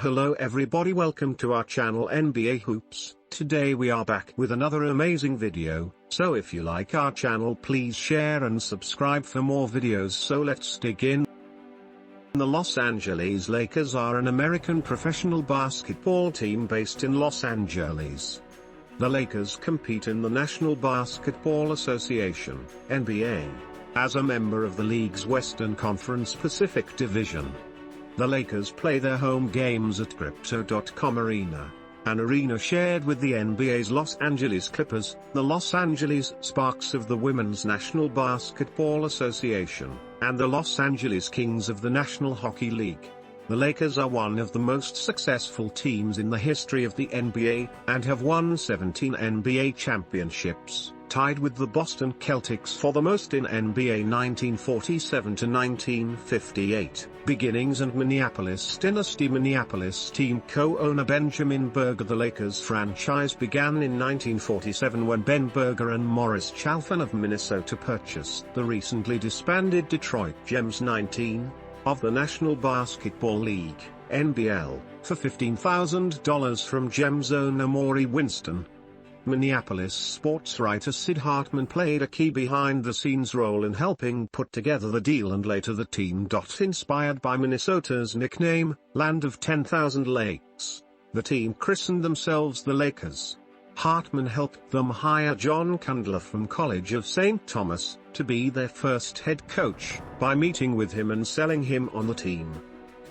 Hello everybody, welcome to our channel NBA Hoops. Today we are back with another amazing video, so if you like our channel please share and subscribe for more videos. So let's dig in. The Los Angeles Lakers are an American professional basketball team based in Los Angeles. The Lakers compete in the National Basketball Association, NBA, as a member of the league's Western Conference Pacific Division. The Lakers play their home games at Crypto.com Arena, an arena shared with the NBA's Los Angeles Clippers, the Los Angeles Sparks of the Women's National Basketball Association, and the Los Angeles Kings of the National Hockey League. The Lakers are one of the most successful teams in the history of the NBA, and have won 17 NBA championships, tied with the Boston Celtics for the most in NBA 1947 to 1958. Beginnings and Minneapolis Dynasty. Minneapolis team co-owner Benjamin Berger. The Lakers franchise began in 1947 when Ben Berger and Morris Chalfin of Minnesota purchased the recently disbanded Detroit Gems 19 of the National Basketball League, NBL, for $15,000 from Gems owner Maury Winston. Minneapolis sports writer Sid Hartman played a key behind-the-scenes role in helping put together the deal and later the team. Inspired by Minnesota's nickname, Land of 10,000 Lakes, the team christened themselves the Lakers. Hartman helped them hire John Candler from College of St. Thomas to be their first head coach, by meeting with him and selling him on the team.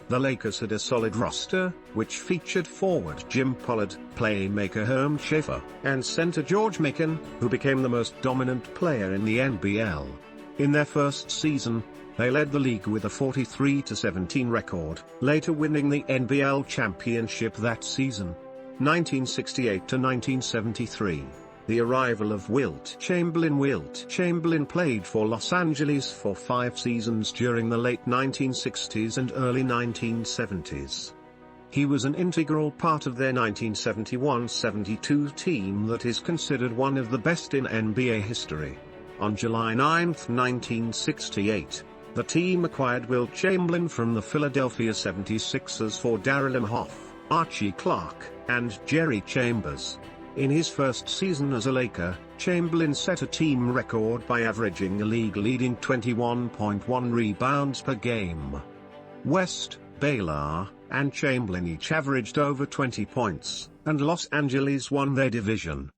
The Lakers had a solid roster, which featured forward Jim Pollard, playmaker Herm Schaefer, and center George Mikan, who became the most dominant player in the NBL. In their first season, they led the league with a 43-17 record, later winning the NBL championship that season. 1968-1973. The arrival of Wilt Chamberlain. Wilt Chamberlain played for Los Angeles for 5 seasons during the late 1960s and early 1970s. He was an integral part of their 1971-72 team that is considered one of the best in NBA history. On July 9, 1968, the team acquired Wilt Chamberlain from the Philadelphia 76ers for Darrell Imhoff, Archie Clark, and Jerry Chambers. In his first season as a Laker, Chamberlain set a team record by averaging a league-leading 21.1 rebounds per game. West, Baylor, and Chamberlain each averaged over 20 points, and Los Angeles won their division.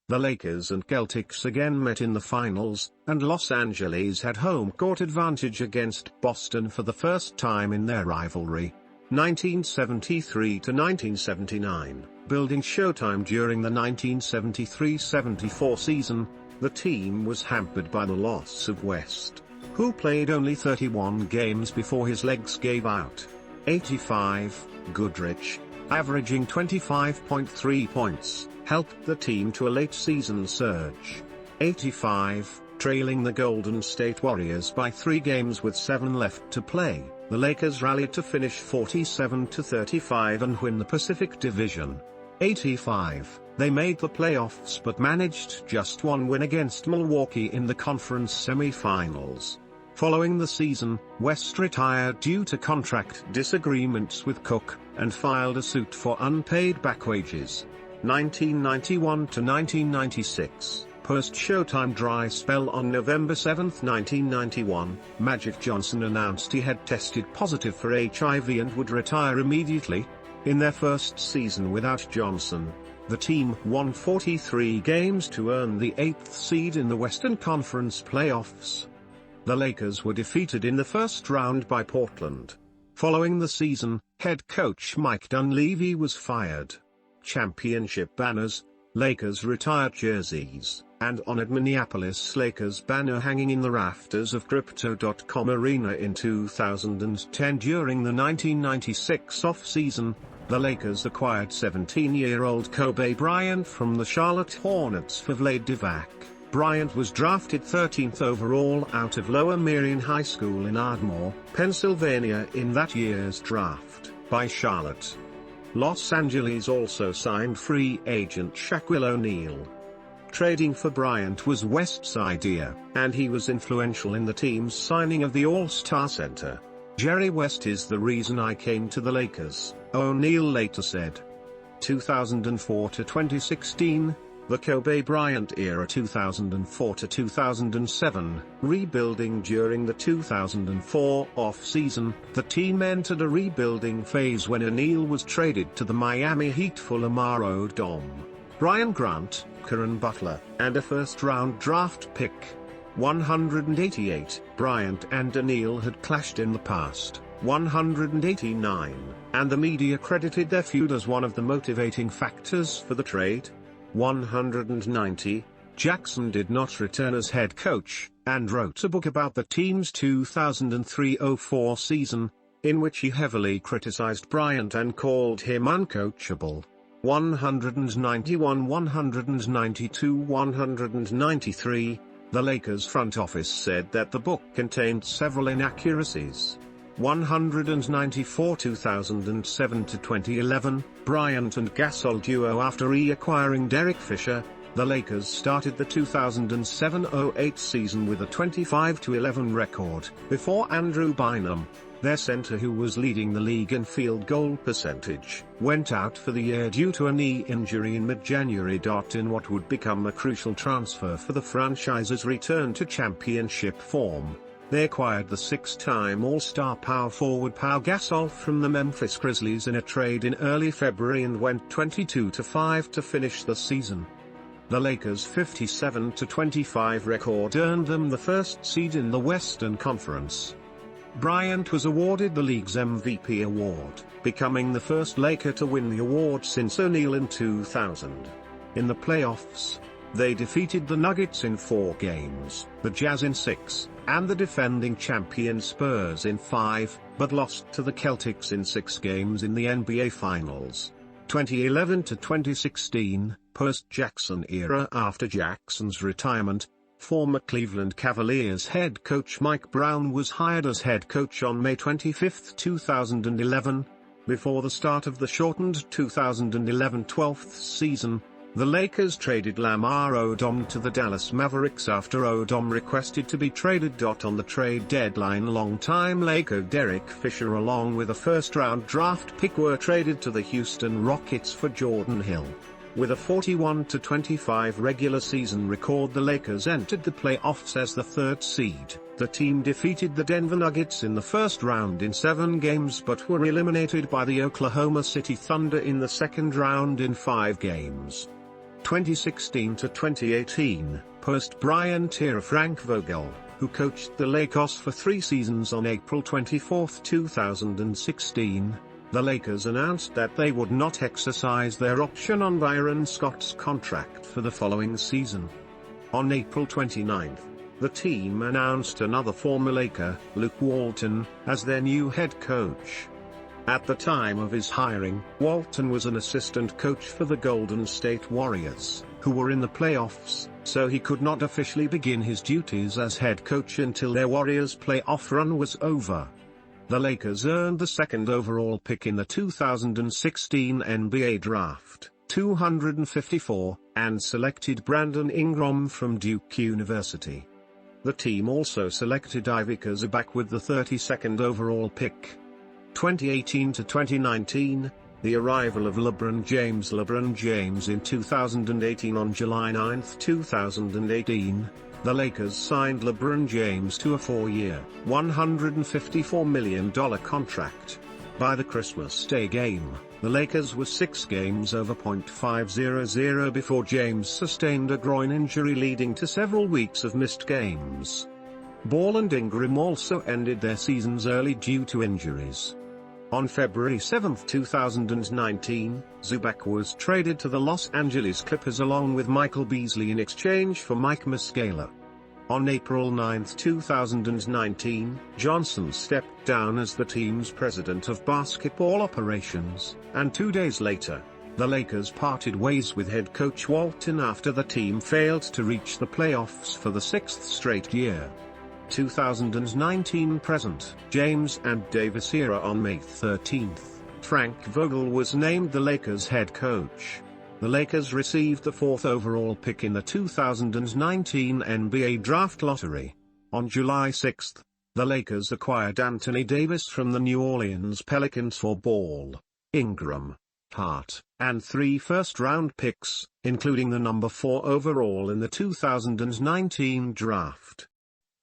The Lakers and Celtics again met in the finals, and Los Angeles had home court advantage against Boston for the first time in their rivalry. 1973-1979, building Showtime. During the 1973-74 season, the team was hampered by the loss of West, who played only 31 games before his legs gave out. 85, Goodrich, averaging 25.3 points, helped the team to a late-season surge. 85, trailing the Golden State Warriors by 3 games with 7 left to play, the Lakers rallied to finish 47-35 and win the Pacific Division. 85, they made the playoffs but managed just one win against Milwaukee in the conference semi-finals. Following the season, West retired due to contract disagreements with Cook, and filed a suit for unpaid back wages. 1991-1996. Post-Showtime dry spell. On November 7, 1991, Magic Johnson announced he had tested positive for HIV and would retire immediately. In their first season without Johnson, the team won 43 games to earn the 8th seed in the Western Conference playoffs. The Lakers were defeated in the first round by Portland. Following the season, head coach Mike Dunleavy was fired. Championship banners, Lakers retired jerseys, and honored Minneapolis Lakers banner hanging in the rafters of Crypto.com Arena in 2010. During the 1996 off-season, the Lakers acquired 17-year-old Kobe Bryant from the Charlotte Hornets for Vlade Divac. Bryant was drafted 13th overall out of Lower Merion High School in Ardmore, Pennsylvania in that year's draft, by Charlotte. Los Angeles also signed free agent Shaquille O'Neal. Trading for Bryant was West's idea, and he was influential in the team's signing of the All-Star Center. Jerry West is the reason I came to the Lakers. O'Neal later said. 2004 to 2016, the Kobe Bryant era. 2004 to 2007, rebuilding. During the 2004 off-season, the team entered a rebuilding phase when O'Neal was traded to the Miami Heat for Lamar Odom, Brian Grant, Caron Butler, and a first-round draft pick. 188. Bryant and O'Neal had clashed in the past. 189, and the media credited their feud as one of the motivating factors for the trade. 190. Jackson did not return as head coach, and wrote a book about the team's 2003-04 season, in which he heavily criticized Bryant and called him uncoachable. 191. 192. 193. The Lakers front office said that the book contained several inaccuracies. 194. 2007 to 2011, Bryant and Gasol duo. After reacquiring Derek Fisher, the Lakers started the 2007-08 season with a 25-11 record, before Andrew Bynum, their center who was leading the league in field goal percentage, went out for the year due to a knee injury in mid-January. In what would become a crucial transfer for the franchise's return to championship form, they acquired the six-time All-Star power forward Pau Gasol from the Memphis Grizzlies in a trade in early February and went 22-5 to finish the season. The Lakers' 57-25 record earned them the first seed in the Western Conference. Bryant was awarded the league's MVP award, becoming the first Laker to win the award since O'Neal in 2000. In the playoffs, they defeated the Nuggets in 4 games, the Jazz in 6, and the defending champion Spurs in 5, but lost to the Celtics in 6 games in the NBA Finals. 2011 to 2016, post-Jackson era. After Jackson's retirement, former Cleveland Cavaliers head coach Mike Brown was hired as head coach on May 25, 2011. Before the start of the shortened 2011 12th season, the Lakers traded Lamar Odom to the Dallas Mavericks after Odom requested to be traded. On the trade deadline, longtime Laker Derek Fisher along with a first-round draft pick were traded to the Houston Rockets for Jordan Hill. With a 41-25 regular season record, the Lakers entered the playoffs as the 3rd seed. The team defeated the Denver Nuggets in the first round in 7 games but were eliminated by the Oklahoma City Thunder in the second round in 5 games. 2016 to 2018, post-Bryant era. Frank Vogel, who coached the Lakers for 3 seasons. On April 24, 2016, the Lakers announced that they would not exercise their option on Byron Scott's contract for the following season. On April 29, the team announced another former Laker, Luke Walton, as their new head coach. At the time of his hiring, Walton was an assistant coach for the Golden State Warriors, who were in the playoffs, so he could not officially begin his duties as head coach until their Warriors' playoff run was over. The Lakers earned the 2nd overall pick in the 2016 NBA Draft, 254, and selected Brandon Ingram from Duke University. The team also selected Ivica Zubac with the 32nd overall pick. 2018 to 2019, the arrival of LeBron James in 2018. On July 9, 2018, the Lakers signed LeBron James to a 4-year, $154 million contract. By the Christmas Day game, the Lakers were 6 games over .500 before James sustained a groin injury leading to several weeks of missed games. Ball and Ingram also ended their seasons early due to injuries. On February 7, 2019, Zubac was traded to the Los Angeles Clippers along with Michael Beasley in exchange for Mike Muscala. On April 9, 2019, Johnson stepped down as the team's president of basketball operations, and 2 days later, the Lakers parted ways with head coach Walton after the team failed to reach the playoffs for the 6th straight year. 2019 present. James and Davis era. On May 13, Frank Vogel was named the Lakers head coach. The Lakers received the 4th overall pick in the 2019 NBA Draft Lottery. On July 6, the Lakers acquired Anthony Davis from the New Orleans Pelicans for Ball. Ingram, Hart, and 3 first-round picks, including the number 4 overall in the 2019 draft.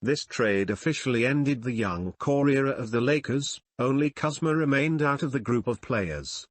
This trade officially ended the young core era of the Lakers. Only Kuzma remained out of the group of players.